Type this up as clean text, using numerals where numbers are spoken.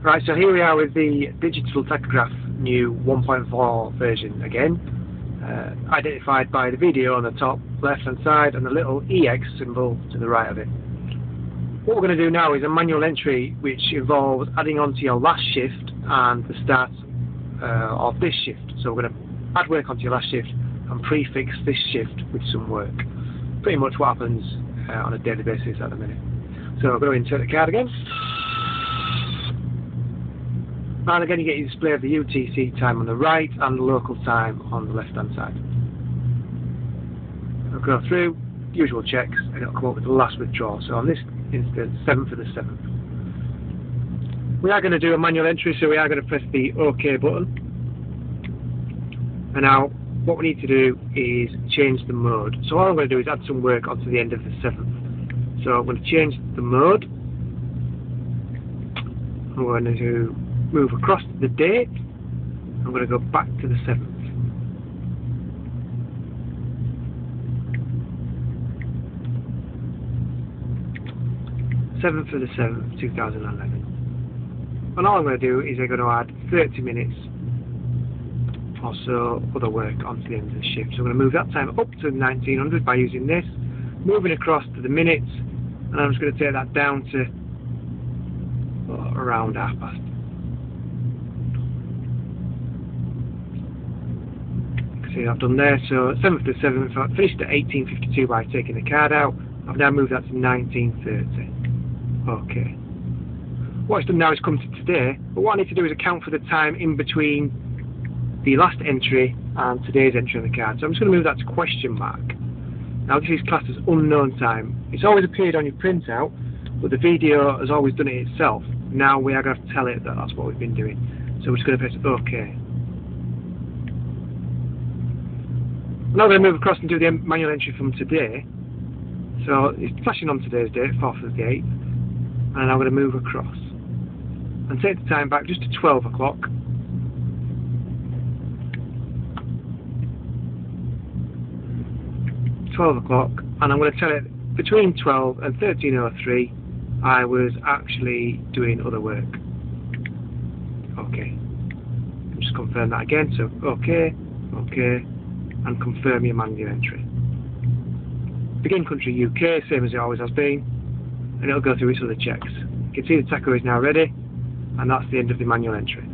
Right, so here we are with the digital tachograph new 1.4 version again, identified by the VDO on the top left hand side and the little EX symbol to the right of it. What we're going to do now is a manual entry which involves adding on to your last shift and the start of this shift. So we're going to add work onto your last shift and prefix this shift with some work. Pretty much what happens on a daily basis at the minute. So I'm going to insert the card again. And again you get your display of the UTC time on the right and the local time on the left hand side. I'll go through, usual checks, and it'll come up with the last withdrawal. So on this instance, 7th for the 7th. We are going to do a manual entry, so we are going to press the OK button. And now what we need to do is change the mode. So all I'm going to do is add some work onto the end of the 7th. So I'm going to change the mode. I'm going to move across the date. I'm going to go back to the 7th. 7th of the 7th, 2011. And all I'm going to do is I'm going to add 30 minutes or so other work onto the end of the shift. So I'm going to move that time up to 1900 by using this, moving across to the minutes, and I'm just going to take that down to around past. See what I've done there. So 7th to 7th, I finished at 1852 by taking the card out. I've now moved that to 1930. Okay. What it's done now is come to today, but what I need to do is account for the time in between the last entry and today's entry on the card. So I'm just going to move that to question mark. Now this is classed as unknown time. It's always appeared on your printout, but the VDO has always done it itself. Now we are going to have to tell it that that's what we've been doing. So we're just going to press OK. Now we're going to move across and do the manual entry from today. So it's flashing on today's date, 4th of the 8th. And I'm going to move across and take the time back just to 12 o'clock. And I'm going to tell it between 12 and 13:03 I was actually doing other work. Okay. Just confirm that again. So OK, OK, and confirm your manual entry. Begin country UK, same as it always has been, and it'll go through its other checks. You can see the tacho is now ready, and that's the end of the manual entry.